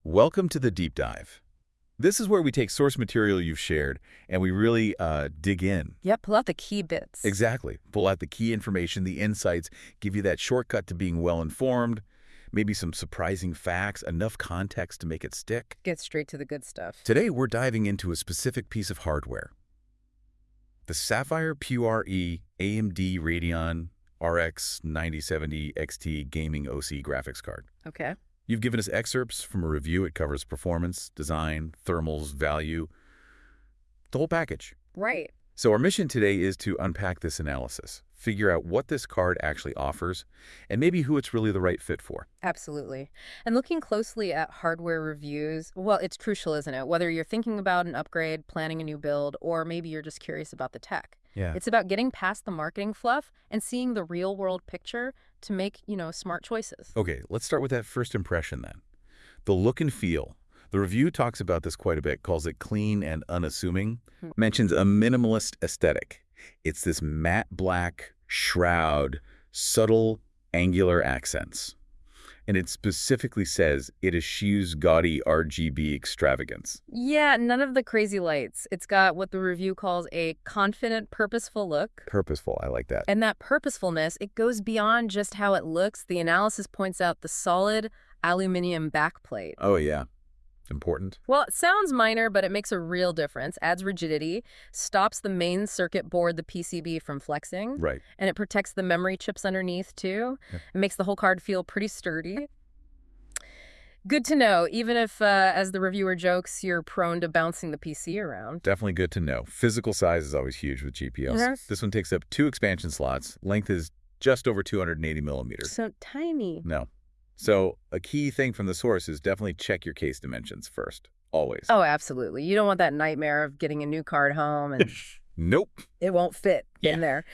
Welcome to the deep dive. This is where we take source material you've shared and we really dig in. Yep, pull out the key bits. Exactly. Pull out the key information, the insights, give you that shortcut to being well-informed, maybe some surprising facts, enough context to make it stick. Get straight to the good stuff. Today, we're diving into a specific piece of hardware. The Sapphire PURE AMD Radeon RX 9070 XT Gaming OC graphics card. Okay. You've given us excerpts from a review. It covers performance, design, thermals, value, the whole package. Right. So our mission today is to unpack this analysis, figure out what this card actually offers, and maybe who it's really the right fit for. Absolutely. And looking closely at hardware reviews, well, it's crucial, isn't it? Whether you're thinking about an upgrade, planning a new build, or maybe you're just curious about the tech. Yeah. It's about getting past the marketing fluff and seeing the real-world picture to make, smart choices. Okay, let's start with that first impression then. The look and feel. The review talks about this quite a bit, calls it clean and unassuming, mentions a minimalist aesthetic. It's this matte black shroud, subtle angular accents. And it specifically says it eschews gaudy RGB extravagance. Yeah, none of the crazy lights. It's got what the review calls a confident, purposeful look. Purposeful, I like that. And that purposefulness, it goes beyond just how it looks. The analysis points out the solid aluminium backplate. Oh, yeah. Important. Well, it sounds minor, but it makes a real difference. Adds rigidity, stops the main circuit board, the PCB, from flexing. Right. And it protects the memory chips underneath, too. Yeah. It makes the whole card feel pretty sturdy. Good to know, even if, as the reviewer jokes, you're prone to bouncing the PC around. Definitely good to know. Physical size is always huge with GPUs. Yes. This one takes up 2 expansion slots. Length is just over 280 millimeters. So tiny. No. So a key thing from the source is definitely check your case dimensions first. Always. Oh, absolutely. You don't want that nightmare of getting a new card home and Nope. it won't fit in there.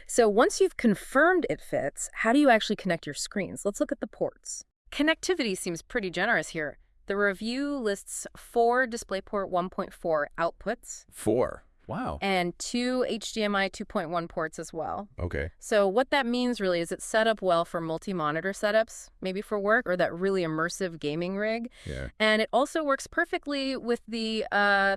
So once you've confirmed it fits, how do you actually connect your screens? Let's look at the ports. Connectivity seems pretty generous here. The review lists 4 DisplayPort 1.4 outputs. 4. Wow. And 2 HDMI 2.1 ports as well. Okay. So what that means really is it's set up well for multi-monitor setups, maybe for work, or that really immersive gaming rig. Yeah. And it also works perfectly with the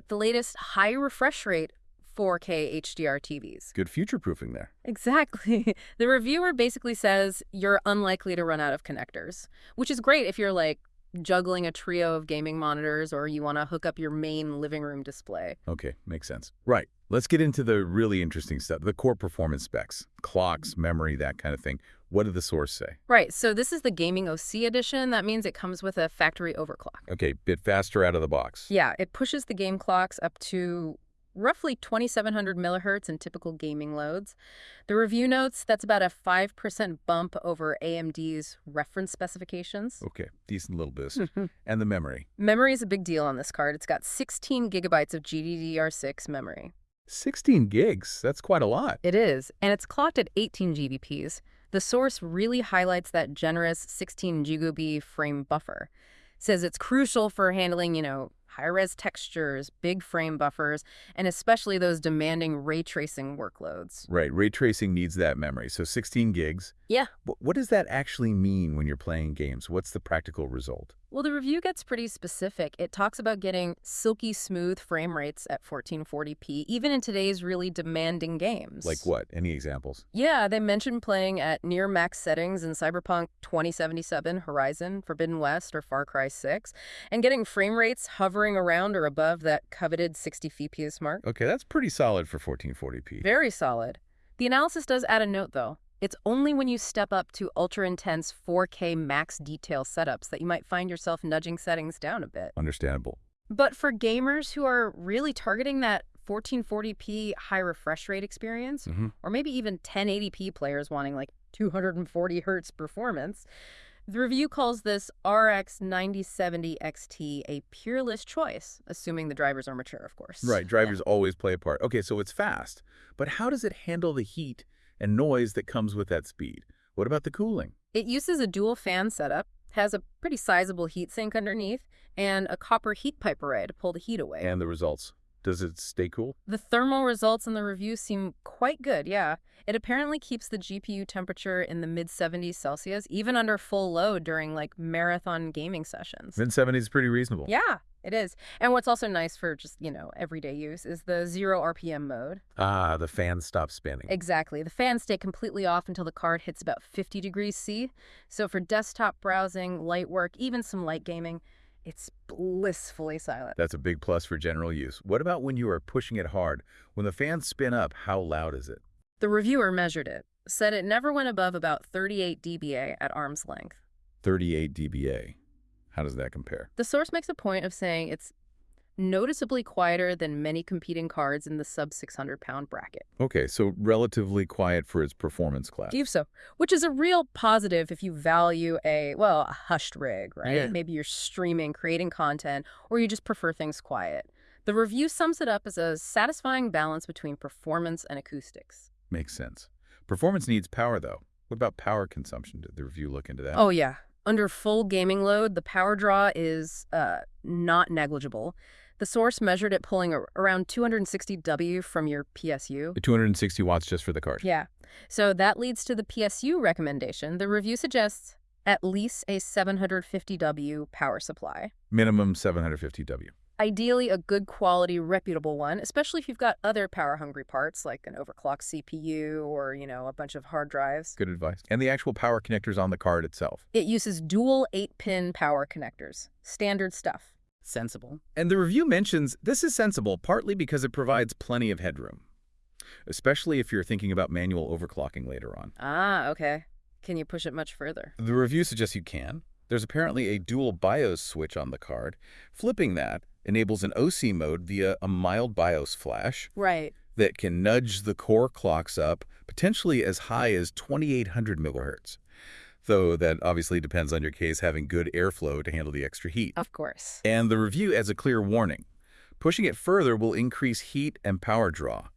latest high refresh rate 4K HDR TVs. Good future-proofing there. Exactly. The reviewer basically says you're unlikely to run out of connectors, which is great if you're like juggling a trio of gaming monitors or you want to hook up your main living room display. Okay, makes sense. Right. Let's get into the really interesting stuff, the core performance specs, clocks, memory, that kind of thing. What did the source say? Right, so this is the Gaming OC edition. That means it comes with a factory overclock. Okay, bit faster out of the box. Yeah, it pushes the game clocks up to roughly 2,700 millihertz in typical gaming loads. The review notes that's about a 5% bump over AMD's reference specifications. Okay, decent little boost. And the memory? Memory is a big deal on this card. It's got 16 gigabytes of GDDR6 memory. 16 gigs? That's quite a lot. It is, and it's clocked at 18 GBPs. The source really highlights that generous 16 GB frame buffer. Says it's crucial for handling, high-res textures, big frame buffers, and especially those demanding ray tracing workloads. Right, ray tracing needs that memory. So 16 gigs. Yeah. What does that actually mean when you're playing games? What's the practical result? Well, the review gets pretty specific. It talks about getting silky-smooth frame rates at 1440p, even in today's really demanding games. Like what? Any examples? Yeah, they mentioned playing at near-max settings in Cyberpunk 2077, Horizon, Forbidden West, or Far Cry 6, and getting frame rates hovering around or above that coveted 60 FPS mark. Okay, that's pretty solid for 1440p. Very solid. The analysis does add a note, though. It's only when you step up to ultra-intense 4K max detail setups that you might find yourself nudging settings down a bit. Understandable. But for gamers who are really targeting that 1440p high refresh rate experience, or maybe even 1080p players wanting like 240 hertz performance, the review calls this RX 9070 XT a peerless choice, assuming the drivers are mature, of course. Right, drivers always play a part. Okay, so it's fast. But how does it handle the heat and noise that comes with that speed? What about the cooling? It uses a dual fan setup, has a pretty sizable heatsink underneath, and a copper heat pipe array to pull the heat away. And the results? Does it stay cool? The thermal results in the review seem quite good, yeah. It apparently keeps the GPU temperature in the mid-70s Celsius, even under full load during, like, marathon gaming sessions. Mid-70s is pretty reasonable. Yeah, it is. And what's also nice for just, everyday use is the 0 RPM mode. Ah, the fan stops spinning. Exactly. The fans stay completely off until the card hits about 50 degrees C. So for desktop browsing, light work, even some light gaming, it's blissfully silent. That's a big plus for general use. What about when you are pushing it hard? When the fans spin up, how loud is it? The reviewer measured it, said it never went above about 38 dBA at arm's length. 38 dBA. How does that compare? The source makes a point of saying it's noticeably quieter than many competing cards in the sub-600-pound bracket. Okay, so relatively quiet for its performance class. So, which is a real positive if you value a hushed rig, right? Yeah. Maybe you're streaming, creating content, or you just prefer things quiet. The review sums it up as a satisfying balance between performance and acoustics. Makes sense. Performance needs power, though. What about power consumption? Did the review look into that? Oh, yeah. Under full gaming load, the power draw is not negligible. The source measured it pulling around 260 W from your PSU. The 260 watts just for the card. Yeah. So that leads to the PSU recommendation. The review suggests at least a 750 W power supply. Minimum 750 W. Ideally, a good quality, reputable one, especially if you've got other power-hungry parts like an overclocked CPU or, a bunch of hard drives. Good advice. And the actual power connectors on the card itself. It uses dual 8-pin power connectors. Standard stuff. Sensible. And the review mentions this is sensible partly because it provides plenty of headroom, especially if you're thinking about manual overclocking later on. Ah, okay. Can you push it much further? The review suggests you can. There's apparently a dual BIOS switch on the card. Flipping that enables an OC mode via a mild BIOS flash. Right. That can nudge the core clocks up potentially as high as 2800 megahertz. Though that obviously depends on your case having good airflow to handle the extra heat. Of course. And the review adds a clear warning. Pushing it further will increase heat and power draw.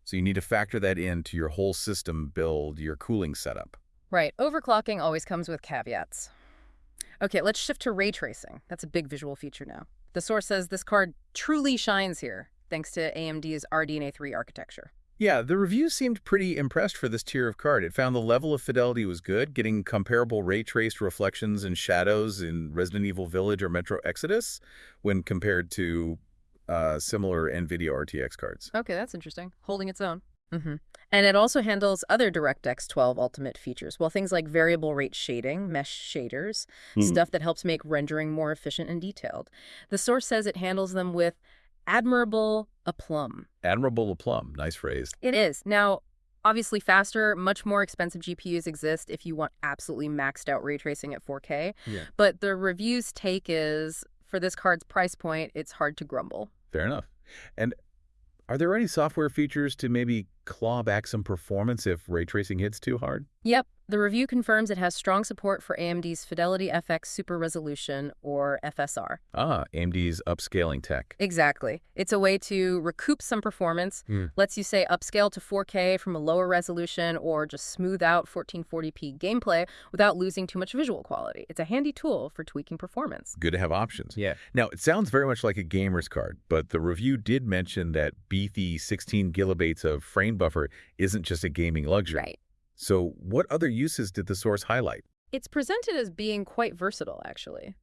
So you need to factor that into your whole system build, your cooling setup. Right. Overclocking always comes with caveats. Okay, let's shift to ray tracing. That's a big visual feature now. The source says this card truly shines here, thanks to AMD's RDNA 3 architecture. Yeah, the review seemed pretty impressed for this tier of card. It found the level of fidelity was good, getting comparable ray-traced reflections and shadows in Resident Evil Village or Metro Exodus when compared to similar NVIDIA RTX cards. Okay, that's interesting. Holding its own. And it also handles other DirectX 12 Ultimate features. Well, things like variable rate shading, mesh shaders, stuff that helps make rendering more efficient and detailed. The source says it handles them with admirable aplomb. Admirable aplomb. Nice phrase. It is. Now, obviously faster, much more expensive GPUs exist if you want absolutely maxed out ray tracing at 4K. Yeah. But the review's take is, for this card's price point, it's hard to grumble. Fair enough. And are there any software features to maybe claw back some performance if ray tracing hits too hard? Yep. The review confirms it has strong support for AMD's FidelityFX Super Resolution, or FSR. Ah, AMD's upscaling tech. Exactly. It's a way to recoup some performance, lets you, say, upscale to 4K from a lower resolution or just smooth out 1440p gameplay without losing too much visual quality. It's a handy tool for tweaking performance. Good to have options. Yeah. Now, it sounds very much like a gamer's card, but the review did mention that beefy 16 gigabytes of frame buffer isn't just a gaming luxury. Right. So what other uses did the source highlight? It's presented as being quite versatile, actually.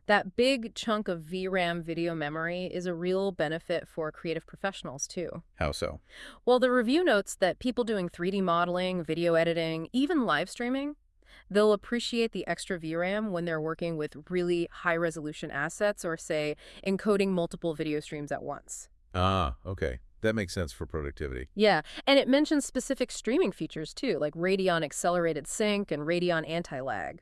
That big chunk of VRAM video memory is a real benefit for creative professionals, too. How so? Well, the review notes that people doing 3D modeling, video editing, even live streaming, they'll appreciate the extra VRAM when they're working with really high-resolution assets or, say, encoding multiple video streams at once. Ah, okay. That makes sense for productivity. Yeah, and it mentions specific streaming features, too, like Radeon Accelerated Sync and Radeon Anti-Lag.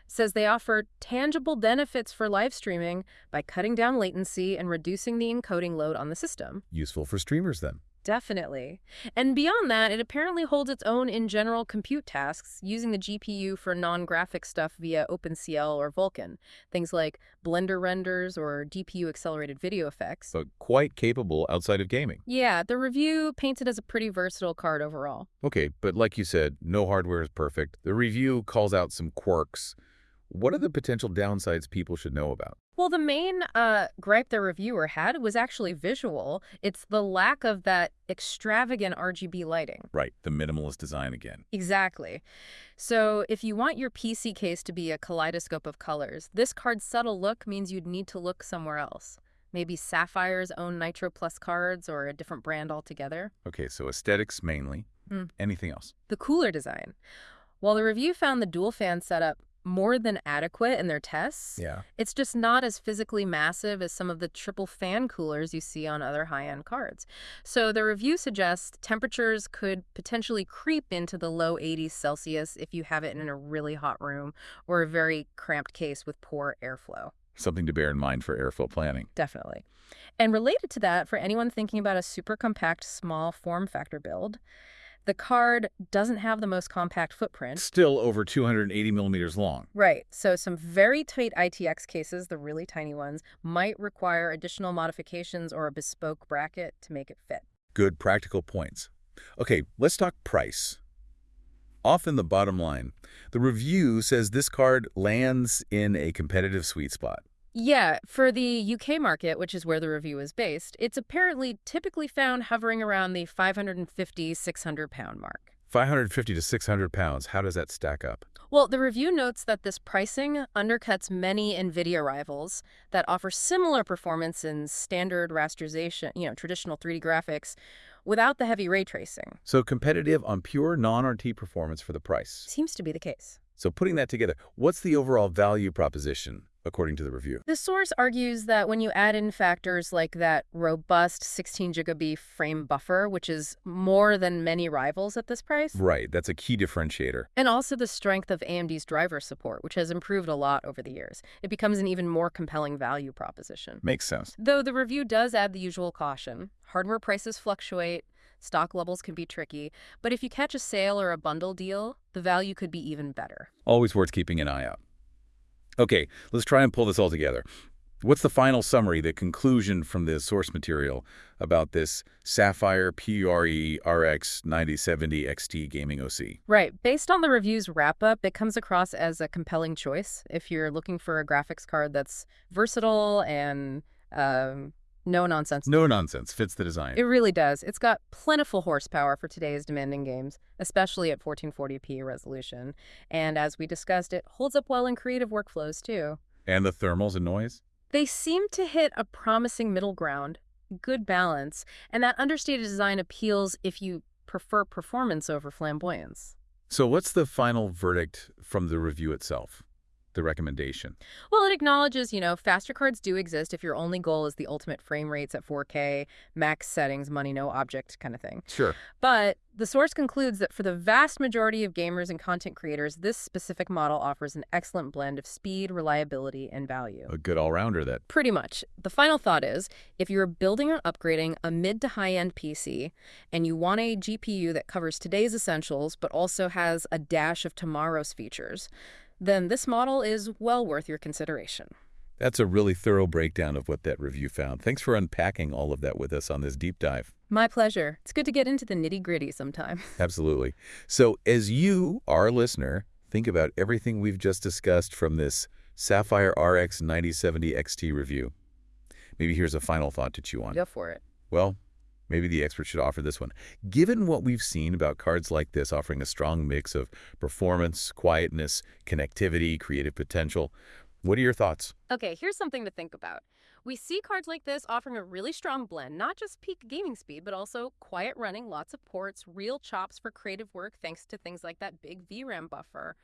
Says they offer tangible benefits for live streaming by cutting down latency and reducing the encoding load on the system. Useful for streamers, then. Definitely. And beyond that, it apparently holds its own in general compute tasks, using the GPU for non-graphic stuff via OpenCL or Vulkan. Things like Blender renders or DPU-accelerated video effects. But quite capable outside of gaming. Yeah, the review paints it as a pretty versatile card overall. Okay, but like you said, no hardware is perfect. The review calls out some quirks. What are the potential downsides people should know about? Well, the main gripe the reviewer had was actually visual. It's the lack of that extravagant RGB lighting. Right, the minimalist design again. Exactly. So if you want your PC case to be a kaleidoscope of colors, this card's subtle look means you'd need to look somewhere else. Maybe Sapphire's own Nitro Plus cards or a different brand altogether. Okay, so aesthetics mainly. Anything else? The cooler design. While the review found the dual fan setup more than adequate in their tests, Yeah. it's just not as physically massive as some of the triple fan coolers you see on other high-end cards. So the review suggests temperatures could potentially creep into the low 80s Celsius if you have it in a really hot room or a very cramped case with poor airflow. Something to bear in mind for airflow planning. Definitely. And related to that, for anyone thinking about a super compact small form factor build, the card doesn't have the most compact footprint. Still over 280 millimeters long. Right. So some very tight ITX cases, the really tiny ones, might require additional modifications or a bespoke bracket to make it fit. Good practical points. Okay, let's talk price. Often the bottom line. The review says this card lands in a competitive sweet spot. Yeah, for the UK market, which is where the review is based, it's apparently typically found hovering around the 550, 600 pound mark. 550 to 600 pounds. How does that stack up? Well, the review notes that this pricing undercuts many NVIDIA rivals that offer similar performance in standard rasterization, traditional 3D graphics, without the heavy ray tracing. So competitive on pure non-RT performance for the price. Seems to be the case. So putting that together, what's the overall value proposition, according to the review? The source argues that when you add in factors like that robust 16 gigabit frame buffer, which is more than many rivals at this price. Right, that's a key differentiator. And also the strength of AMD's driver support, which has improved a lot over the years. It becomes an even more compelling value proposition. Makes sense. Though the review does add the usual caution. Hardware prices fluctuate, stock levels can be tricky, but if you catch a sale or a bundle deal, the value could be even better. Always worth keeping an eye out. Okay, let's try and pull this all together. What's the final summary, the conclusion from the source material about this Sapphire RX 9070 XT gaming OC? Right. Based on the review's wrap-up, it comes across as a compelling choice if you're looking for a graphics card that's versatile and no nonsense. No nonsense. Fits the design. It really does. It's got plentiful horsepower for today's demanding games, especially at 1440p resolution. And as we discussed, it holds up well in creative workflows, too. And the thermals and noise? They seem to hit a promising middle ground, good balance, and that understated design appeals if you prefer performance over flamboyance. So what's the final verdict from the review itself? The recommendation? Well, it acknowledges, faster cards do exist if your only goal is the ultimate frame rates at 4K, max settings, money, no object kind of thing. Sure. But the source concludes that for the vast majority of gamers and content creators, this specific model offers an excellent blend of speed, reliability, and value. A good all-rounder that. Pretty much. The final thought is, if you're building or upgrading a mid to high-end PC and you want a GPU that covers today's essentials but also has a dash of tomorrow's features, then this model is well worth your consideration. That's a really thorough breakdown of what that review found. Thanks for unpacking all of that with us on this deep dive. My pleasure. It's good to get into the nitty-gritty sometime. Absolutely. So as you, our listener, think about everything we've just discussed from this Sapphire RX 9070 XT review, maybe here's a final thought to chew on. Go for it. Well, maybe the expert should offer this one. Given what we've seen about cards like this offering a strong mix of performance, quietness, connectivity, creative potential, what are your thoughts? Okay, here's something to think about. We see cards like this offering a really strong blend, not just peak gaming speed, but also quiet running, lots of ports, real chops for creative work thanks to things like that big VRAM buffer.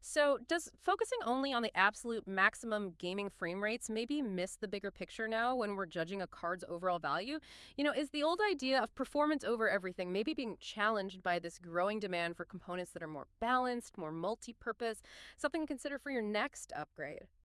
So does focusing only on the absolute maximum gaming frame rates maybe miss the bigger picture now when we're judging a card's overall value? Is the old idea of performance over everything maybe being challenged by this growing demand for components that are more balanced, more multi-purpose, something to consider for your next upgrade?